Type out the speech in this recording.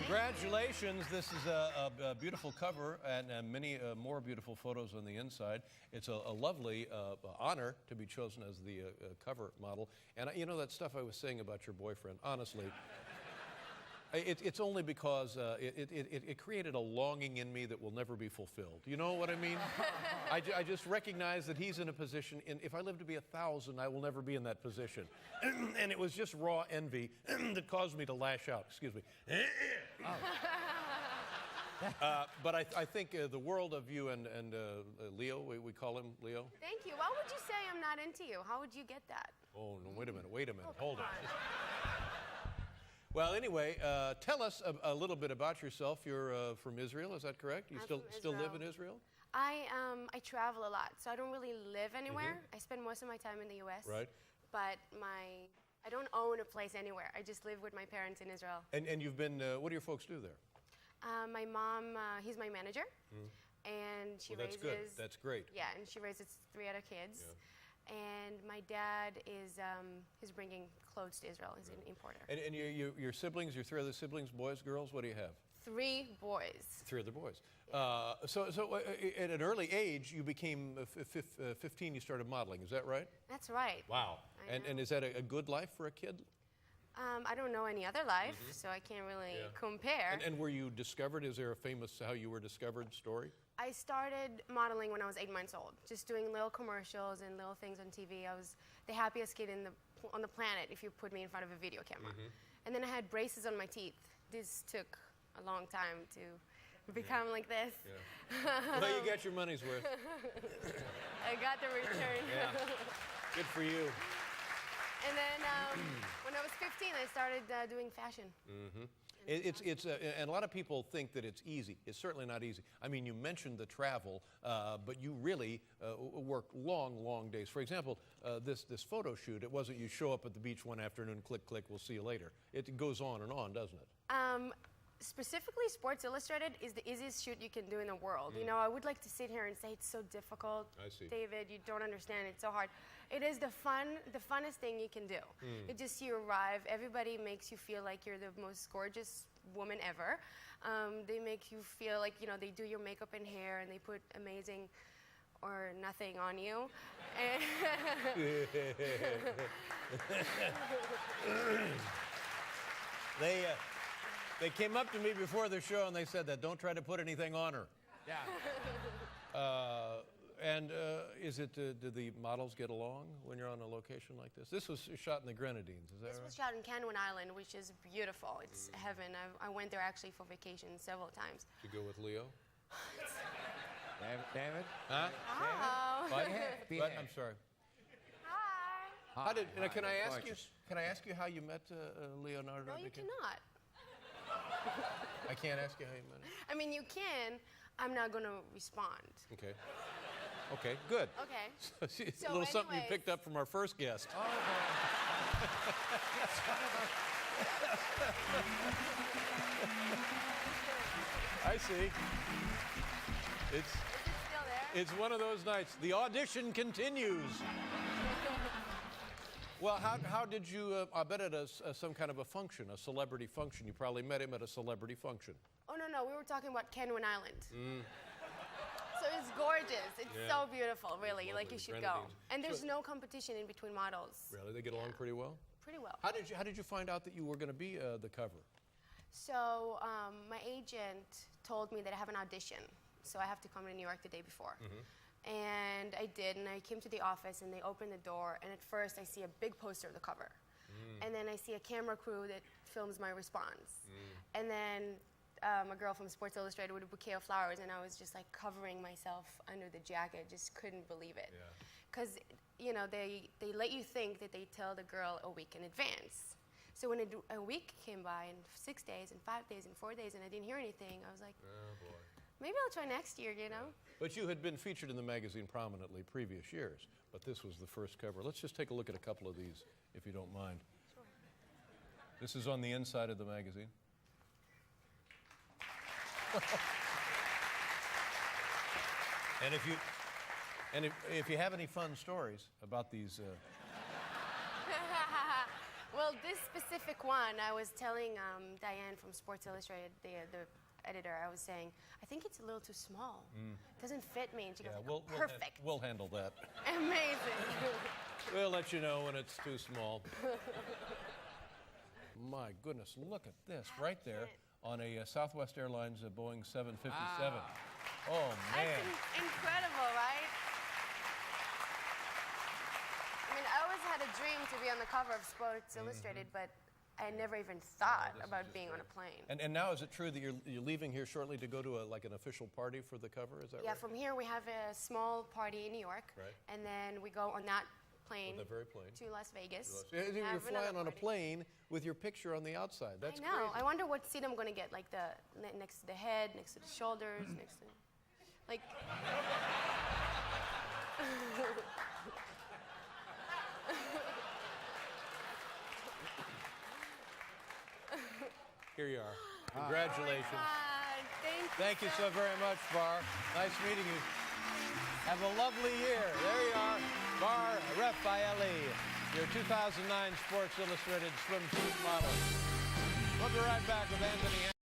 Congratulations. This is a beautiful cover and many more beautiful photos on the inside. It's a lovely honor to be chosen as the cover model. And you know that stuff I was saying about your boyfriend, honestly, it's only because it created a longing in me that will never be fulfilled. You know what I mean? I just recognize that he's in a position, if I live to be 1,000, I will never be in that position. And it was just raw envy that caused me to lash out. Excuse me. But I think the world of you and Leo, we call him Leo. Thank you. Why would you say I'm not into you? How would you get that? Oh, no, wait a minute. Hold on. Well, anyway, tell us a little bit about yourself. You're from Israel, is that correct? You still live in Israel? I travel a lot, so I don't really live anywhere. I spend most of my time in the U.S. Right. But I don't own a place anywhere. I just live with my parents in Israel. And you've been, what do your folks do there? My mom, he's my manager, and she that's raises... good. That's great. Yeah, and she raises 3 other kids. Yeah. And my dad is he's bringing clothes to Israel. He's an importer. And your siblings, your 3 other siblings, boys, girls, what do you have? 3 boys. 3 other boys. So at an early age, you became 15, you started modeling, is that right? That's right. Wow. And is that a good life for a kid? I don't know any other life, so I can't really compare. And were you discovered? Is there a famous how you were discovered story? I started modeling when I was 8 months old, just doing little commercials and little things on TV. I was the happiest kid on the planet if you put me in front of a video camera. And then I had braces on my teeth. This took a long time to become like this. Yeah. Well, you got your money's worth. I got the return. Yeah. Good for you. And then when I was 15, I started doing fashion. And a lot of people think that it's easy. It's certainly not easy. I mean, you mentioned the travel, but you really work long days. For example, this photo shoot, it wasn't you show up at the beach one afternoon, click, click, we'll see you later. It goes on, doesn't it? Specifically, Sports Illustrated is the easiest shoot you can do in the world. You know, I would like to sit here and say it's so difficult. I see. David, you don't understand. It's so hard. It is the funnest thing you can do. It just, you arrive, everybody makes you feel like you're the most gorgeous woman ever. They make you feel like, you know, they do your makeup and hair and they put amazing or nothing on you. They came up to me before the show and they said that don't try to put anything on her. Yeah. Is it, do the models get along when you're on a location like this? This was shot in the Grenadines, is that right? This was shot in Canouan Island, which is beautiful. It's heaven. I went there actually for vacation several times. Did you go with Leo? David? Huh? Oh. But I'm sorry. Hi. Can I ask you how you met Leonardo? No, you cannot. I can't ask you how you met him? I mean, you can. I'm not going to respond. Okay. Okay, good. Okay. It's a little something you picked up from our first guest. Oh, I see. Is it still there? It's one of those nights. The audition continues. Well, how did you, I bet at some kind of a function, a celebrity function. You probably met him at a celebrity function. Oh, no, we were talking about Canouan Island. So it's gorgeous. It's so beautiful, really. Like, you should go. And there's no competition in between models. Really? They get along pretty well? Pretty well. How did you find out that you were going to be the cover? So my agent told me that I have an audition. So I have to come to New York the day before. And I did, and I came to the office, and they opened the door, and at first I see a big poster of the cover. And then I see a camera crew that films my response. And then a girl from Sports Illustrated with a bouquet of flowers, and I was just like covering myself under the jacket, just couldn't believe it. Because, you know, they let you think that they tell the girl a week in advance. So when a week came by, and 6 days, and 5 days, and 4 days, and I didn't hear anything, I was like, oh boy. Maybe I'll try next year, you know? But you had been featured in the magazine prominently previous years, but this was the first cover. Let's just take a look at a couple of these, if you don't mind. Sure. This is on the inside of the magazine. And if you have any fun stories about these Well, this specific one, I was telling Diane from Sports Illustrated, the editor, I was saying, I think it's a little too small. It doesn't fit me. And she goes, like, perfect. We'll handle that. Amazing. We'll let you know when it's too small. My goodness, look at this right there on a Southwest Airlines Boeing 757. Wow. Oh, man. That's incredible, right? I mean, I always had a dream to be on the cover of Sports Illustrated, but I never even thought about being on a plane. And now is it true that you're leaving here shortly to go to like an official party for the cover? Is that right? Yeah, from here we have a small party in New York, Right. and then we go on that plane On the very plane. to Las Vegas. You're have flying another on a party. plane with your picture on the outside. That's I know. crazy. I wonder what seat I'm going to get, like the next to the head, next to the shoulders, next to, like. Here you are. Congratulations. Oh my God, Thank you so very much, Bar. Nice meeting you. Have a lovely year. There you are, Bar Refaeli, your 2009 Sports Illustrated swimsuit model. We'll be right back with Anthony.